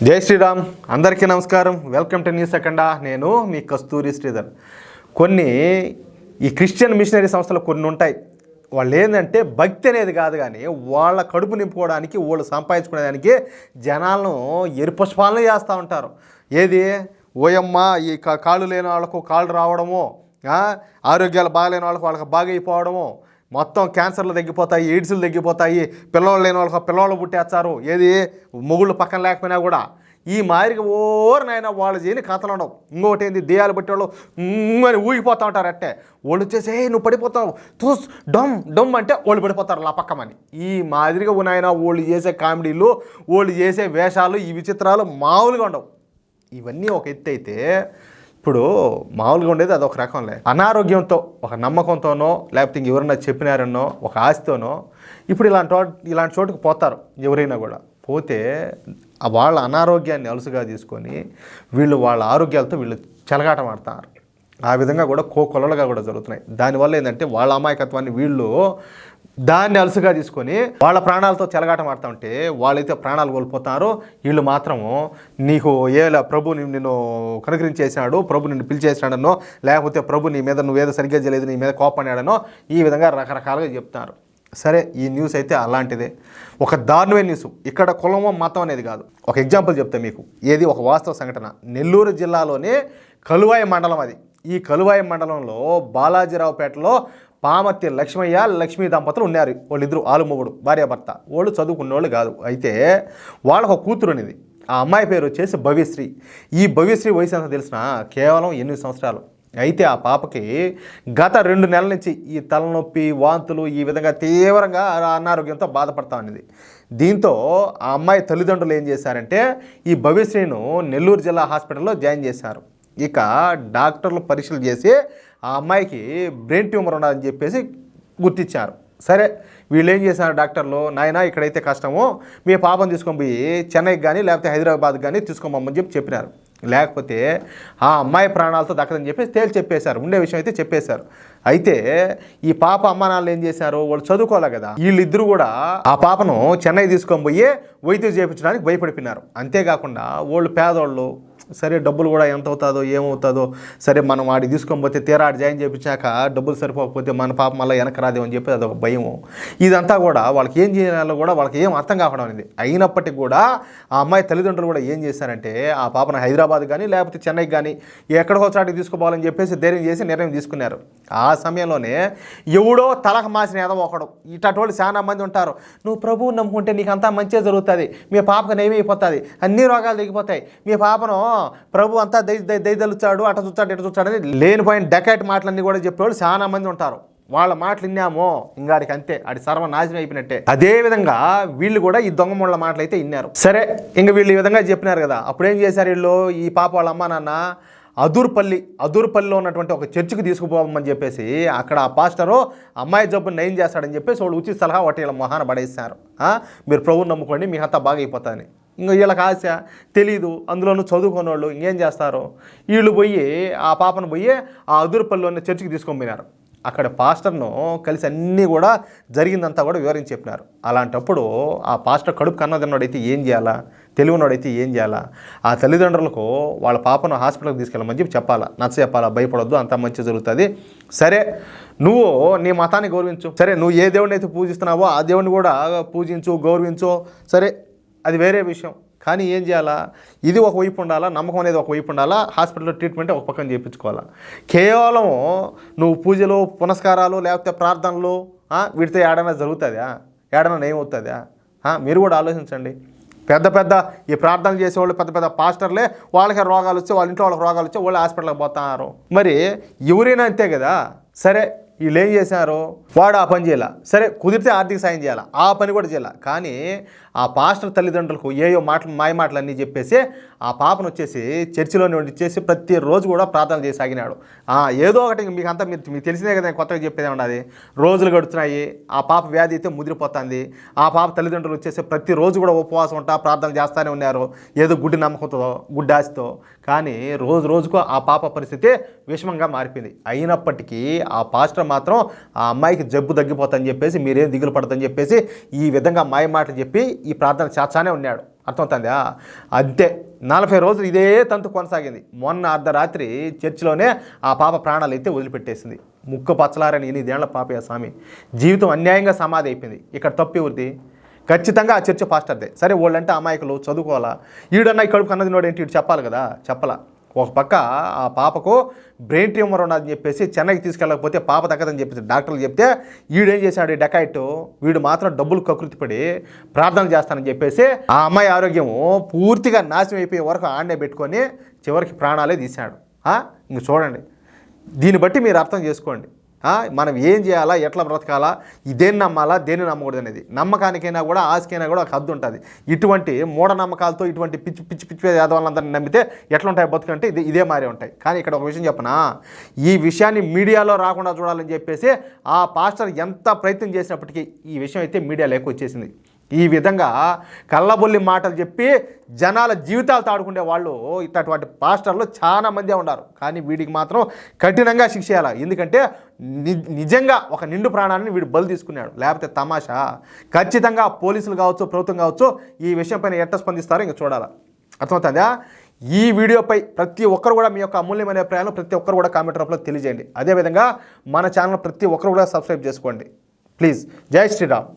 జై శ్రీరామ్. అందరికీ నమస్కారం. వెల్కమ్ టు న్యూస్ అఖండ. నేను మీ కస్తూరి శ్రీధర్. కొన్ని ఈ క్రిస్టియన్ మిషనరీ సంస్థలు కొన్ని ఉంటాయి. వాళ్ళు ఏంటంటే భక్తి అనేది కాదు, కానీ వాళ్ళ కడుపు నింపుకోవడానికి, వాళ్ళు సంపాదించుకునేదానికి జనాలను ఎరుపుష్పాలను చేస్తూ ఉంటారు. ఏది ఓయమ్మ ఈ కాళ్ళు లేని వాళ్ళకు కాళ్ళు రావడము, ఆరోగ్యాలు బాగలేని వాళ్ళకి బాగా అయిపోవడము, మొత్తం క్యాన్సర్లు తగ్గిపోతాయి, ఎయిడ్స్లు తగ్గిపోతాయి, పిల్లలు లేని వాళ్ళకి పిల్లలు పుట్టేస్తారు, ఏది మొగుళ్ళు పక్కన లేకపోయినా కూడా ఈ మాదిరిగా ఓరనైనా వాళ్ళు చేయని కథలు ఉండవు. ఇంకొకటి ఏంది, దేయాలు బట్టేవాళ్ళు అని ఊగిపోతూ ఉంటారు. అట్టే వాళ్ళు వచ్చేసి నువ్వు పడిపోతావు తూస్ డమ్ డమ్ అంటే వాళ్ళు పడిపోతారు లా పక్కమని. ఈ మాదిరిగా ఉన్నాయన వాళ్ళు చేసే కామెడీలు, వాళ్ళు చేసే వేషాలు, ఈ విచిత్రాలు మామూలుగా ఉండవు. ఇవన్నీ ఒక ఎత్తు అయితే, ఇప్పుడు మామూలుగా ఉండేది అదొక రకంలే. అనారోగ్యంతో, ఒక నమ్మకంతోనో, లేకపోతే ఇంకెవరన్నా చెప్పినారనో, ఒక ఆశతోనో ఇప్పుడు ఇలాంటి చోటుకు పోతారు. ఎవరైనా కూడా పోతే వాళ్ళ అనారోగ్యాన్ని అలుసుగా తీసుకొని వీళ్ళు వాళ్ళ ఆరోగ్యాలతో వీళ్ళు చెలగాటం ఆడుతున్నారు. ఆ విధంగా కూడా కొలలుగా కూడా జరుగుతున్నాయి. దానివల్ల ఏంటంటే వాళ్ళ అమాయకత్వాన్ని వీళ్ళు దాన్ని అలుసుగా తీసుకొని వాళ్ళ ప్రాణాలతో చెలగాటం ఆడుతూ ఉంటే వాళ్ళైతే ప్రాణాలు కోల్పోతారో, వీళ్ళు మాత్రము నీకు ప్రభు నిన్ను కనుకరించేసినాడు, ప్రభు నిన్ను పిలిచేసినాడనో, లేకపోతే ప్రభు నీ మీద నువ్వేదో సరిగ్గా చేయలేదు, నీ మీద కోపన్నాడనో, ఈ విధంగా రకరకాలుగా చెప్తున్నారు. సరే, ఈ న్యూస్ అయితే అలాంటిదే, ఒక దారుణమైన న్యూస్. ఇక్కడ కులమో మతం అనేది కాదు. ఒక ఎగ్జాంపుల్ చెప్తా మీకు. ఏది ఒక వాస్తవ సంఘటన. నెల్లూరు జిల్లాలోనే కలువాయి మండలం అది. ఈ కలువాయి మండలంలో బాలాజీరావుపేటలో పామర్తి లక్ష్మయ్య, లక్ష్మీ దంపతులు ఉన్నారు. వాళ్ళిద్దరు ఆలుమొగుడు, భార్యాభర్త. వాళ్ళు చదువుకున్న వాళ్ళు కాదు. అయితే వాళ్ళకు ఒక కూతురు అనేది. ఆ అమ్మాయి పేరు వచ్చేసి భవ్యశ్రీ. ఈ భవ్యశ్రీ వయసు ఎంత తెలిసిన కేవలం 8 సంవత్సరాలు. అయితే ఆ పాపకి గత 2 నెలల నుంచి ఈ తలనొప్పి, వాంతులు, ఈ విధంగా తీవ్రంగా అనారోగ్యంతో బాధపడతా ఉన్నది. దీంతో ఆ అమ్మాయి తల్లిదండ్రులు ఏం చేశారంటే ఈ భవ్యశ్రీను నెల్లూరు జిల్లా హాస్పిటల్లో జాయిన్ చేశారు. ఇక డాక్టర్లు పరీక్షలు చేసి ఆ అమ్మాయికి బ్రెయిన్ ట్యూమర్ ఉన్నదని చెప్పేసి గుర్తించారు. సరే, వీళ్ళు ఏం చేశారు డాక్టర్లు, నాయనా ఇక్కడైతే కష్టమో మీ పాపను తీసుకొని పోయి చెన్నైకి కానీ లేకపోతే హైదరాబాద్కి కానీ తీసుకోమని చెప్పినారు. లేకపోతే ఆ అమ్మాయి ప్రాణాలతో దక్కదని చెప్పేసి చెప్పేశారు. ఉండే విషయం అయితే చెప్పేశారు. అయితే ఈ పాప అమ్మ నాన్నలు ఏం చేశారు, వాళ్ళు చదువుకోలే కదా, వీళ్ళిద్దరూ కూడా ఆ పాపను చెన్నై తీసుకొని పోయి వైద్యం చేయించడానికి భయపడిపోయినారు. అంతేకాకుండా వాళ్ళు పేదోళ్ళు. సరే, డబ్బులు కూడా ఎంత అవుతుందో ఏమవుతుందో, సరే మనం వాడికి తీసుకొని పోతే తీరా జాయిన్ చేయించాక డబ్బులు సరిపోకపోతే మన పాప మళ్ళీ వెనక రాదేమో అని చెప్పి అదొక భయము. ఇదంతా కూడా వాళ్ళకి ఏం చేయాలో కూడా వాళ్ళకి ఏం అర్థం కావడం అనేది. అయినప్పటికీ కూడా ఆ అమ్మాయి తల్లిదండ్రులు కూడా ఏం చేశారంటే ఆ పాపను హైదరాబాద్ కానీ లేకపోతే చెన్నైకి కానీ ఎక్కడికో చాటికి తీసుకోవాలని చెప్పేసి ధైర్యం చేసి నిర్ణయం తీసుకున్నారు. ఆ సమయంలోనే ఎవడో తలకు మాసిన ఏదో ఒకడు, ఇటోళ్ళు చాలా మంది ఉంటారు, నువ్వు ప్రభువుని నమ్ముకుంటే నీకు అంతా మంచిగా జరుగుతుంది, మీ పాపకు నయమైపోతుంది, అన్ని రోగాలు తగ్గిపోతాయి, మీ పాపను ప్రభు అంతా దయదలుచాడు, అట చూచాడు ఇట చూచాడని లేనిపోయిన డెకాట్ మాటలన్నీ కూడా చెప్పేవాళ్ళు చాలా మంది ఉంటారు. వాళ్ళ మాటలు విన్నామో ఇంగాడికి అంతే, అది సర్వనాశనం అయిపోయినట్టే. అదే విధంగా వీళ్ళు కూడా ఈ దొంగ ముళ్ళ మాటలు అయితే విన్నారు. సరే, ఇంక వీళ్ళు ఈ విధంగా చెప్పినారు కదా, అప్పుడేం చేశారు వీళ్ళు, ఈ పాప వాళ్ళ అమ్మ నాన్న అదూర్పల్లిలో ఉన్నటువంటి ఒక చర్చికి తీసుకుపోమని చెప్పేసి అక్కడ ఆ పాస్టరు అమ్మాయి జబ్బుని నయం చేస్తాడని చెప్పేసి వాళ్ళు ఉచిత సలహా ఒకటి వీళ్ళ మొహాన పడేస్తారు. మీరు ప్రభువుని నమ్ముకోండి, మీ అంతా బాగా అయిపోతుంది. ఇంకా వీళ్ళకి ఆశ తెలీదు, అందులోనూ చదువుకున్న వాళ్ళు ఇంకేం చేస్తారు, వీళ్ళు పోయి ఆ పాపను పోయి ఆ అదూర్పల్లిలోని చర్చికి తీసుకొని పోయినారు. అక్కడ పాస్టర్ను కలిసి అన్నీ కూడా జరిగిందంతా కూడా వివరించి చెప్పినారు. అలాంటప్పుడు ఆ పాస్టర్ కడుపు కన్నదిన్నోడైతే ఏం చేయాలా, తెలివినోడైతే ఏం చేయాలా, ఆ తల్లిదండ్రులకు వాళ్ళ పాపను హాస్పిటల్కి తీసుకెళ్ళమని చెప్పి చెప్పాలా, నచ్చ చెప్పాలా, భయపడొద్దు, అంతా మంచి జరుగుతుంది. సరే, నువ్వు నీ మతాన్ని గౌరవించు, సరే నువ్వు ఏ దేవుడిని అయితే పూజిస్తున్నావో ఆ దేవుడిని కూడా పూజించు, గౌరవించు, సరే అది వేరే విషయం. కానీ ఏం చేయాలా, ఇది ఒక వైపు ఉండాలా, నమ్మకం అనేది ఒక వైపు ఉండాలా, హాస్పిటల్లో ట్రీట్మెంట్ ఒక పక్కన చేయించుకోవాలా. కేవలం నువ్వు పూజలు, పునస్కారాలు, లేకపోతే ప్రార్థనలు వీటితో ఏడైనా జరుగుతుందా, ఏడైనా ఏమవుతుందా? మీరు కూడా ఆలోచించండి. పెద్ద ఈ ప్రార్థనలు చేసేవాళ్ళు పెద్ద పాస్టర్లే, వాళ్ళకి రోగాలు వచ్చి వాళ్ళ ఇంట్లో వాళ్ళకి రోగాలు వచ్చి వాళ్ళు హాస్పిటల్కి పోతున్నారు. మరి ఎవరైనా అంతే కదా. సరే, వీళ్ళు ఏం చేశారు, వాడు ఆ పని చేయాల, సరే కుదిరితే ఆర్థిక సాయం చేయాలి, ఆ పని కూడా చేయాలి. కానీ ఆ పాస్టర్ తల్లిదండ్రులకు ఏయో మాయ మాటలన్నీ చెప్పేసి ఆ పాపను వచ్చేసి చర్చిలోనే ఇచ్చేసి ప్రతిరోజు కూడా ప్రార్థన చేసి సాగినాడు. ఏదో ఒకటి మీకు తెలిసినే కదా, కొత్తగా చెప్పేది ఉన్నది. రోజులు గడుస్తున్నాయి, ఆ పాప వ్యాధి అయితే ముదిరిపోతుంది. ఆ పాప తల్లిదండ్రులు వచ్చేసి ప్రతిరోజు కూడా ఉపవాసం ఉంటా ప్రార్థన చేస్తూనే ఉన్నారు, ఏదో గుడ్డి నమ్మకంతో, గుడ్డి ఆశతో. కానీ రోజుకు ఆ పాప పరిస్థితి విషమంగా మారిపోయింది. అయినప్పటికీ ఆ పాస్టర్ మాత్రం ఆ అమ్మాయికి జబ్బు తగ్గిపోతుందని చెప్పేసి, మీరేం దిగులు పడతాని చెప్పేసి ఈ విధంగా మాయ మాటలు చెప్పి ఈ ప్రార్థన చేస్తానే ఉన్నాడు. అర్థమవుతుందా? అంతే 40 రోజులు ఇదే తంతు కొనసాగింది. మొన్న అర్ధరాత్రి చర్చిలోనే ఆ పాప ప్రాణాలు అయితే వదిలిపెట్టేసింది. ముక్కు పచ్చలారని 8 ఏళ్ల పాపయ్య స్వామి జీవితం అన్యాయంగా సమాధి అయిపోయింది. ఇక్కడ తప్పు ఎవరిది? ఖచ్చితంగా ఆ చర్చ పాస్టర్దే. సరే వాళ్ళంటే అమాయకులు చదువుకోవాలా, ఈడన్నా ఈ కడుపు కన్నది నోడేంటి ఇటు చెప్పాలి కదా, చెప్పలా. ఒక పక్క ఆ పాపకు బ్రెయిన్ ట్యూమర్ ఉన్నదని చెప్పేసి చెన్నైకి తీసుకెళ్ళకపోతే పాప తగ్గదని చెప్పేసి డాక్టర్లు చెప్తే వీడేం చేశాడు డెకాయిట్, వీడు మాత్రం డబ్బులు కకృతిపడి ప్రార్థనలు చేస్తానని చెప్పేసి ఆ అమ్మాయి ఆరోగ్యం పూర్తిగా నాశనం అయిపోయే వరకు ఆడనే పెట్టుకొని చివరికి ప్రాణాలే తీశాడు. ఇంక చూడండి, దీన్ని బట్టి మీరు అర్థం చేసుకోండి మనం ఏం చేయాలా, ఎట్లా బ్రతకాలా, దేన్ని నమ్మాలా, దేన్ని నమ్మకూడదు అనేది. నమ్మకానికైనా కూడా ఆశకైనా కూడా ఒక హద్దు ఉంటుంది. ఇటువంటి మూఢనమ్మకాలతో ఇటువంటి పిచ్చి పిచ్చి పిచ్చి యాదవాళ్ళందరినీ నమ్మితే ఎట్లుంటాయి బతుకంటే ఇదే మారే ఉంటాయి. కానీ ఇక్కడ ఒక విషయం చెప్పనా, ఈ విషయాన్ని మీడియాలో రాకుండా చూడాలని చెప్పేసి ఆ పాస్టర్ ఎంత ప్రయత్నం చేసినప్పటికీ ఈ విషయం అయితే మీడియాలోకి వచ్చేసింది. ఈ విధంగా కళ్ళబొల్లి మాటలు చెప్పి జనాల జీవితాలు తాడుకునే వాళ్ళు ఇట్లాంటి పాస్టర్లు చాలా మందే ఉన్నారు. కానీ వీడికి మాత్రం కఠినంగా శిక్ష చేయాలి. ఎందుకంటే నిజంగా ఒక నిండు ప్రాణాన్ని వీడు బలి తీసుకున్నాడు, లేకపోతే తమాషా. ఖచ్చితంగా పోలీసులు కావచ్చు, ప్రభుత్వం కావచ్చు ఈ విషయం పైన ఎట్ట స్పందిస్తారో ఇంకా చూడాలి. అర్థమవుతుందా? ఈ వీడియోపై ప్రతి ఒక్కరు కూడా మీ యొక్క అమూల్యమైన అభిప్రాయాలు ప్రతి ఒక్కరు కూడా కామెంట్ రూపంలో తెలియజేయండి. అదేవిధంగా మన ఛానల్ ప్రతి ఒక్కరు కూడా సబ్స్క్రైబ్ చేసుకోండి ప్లీజ్. జై శ్రీరామ్.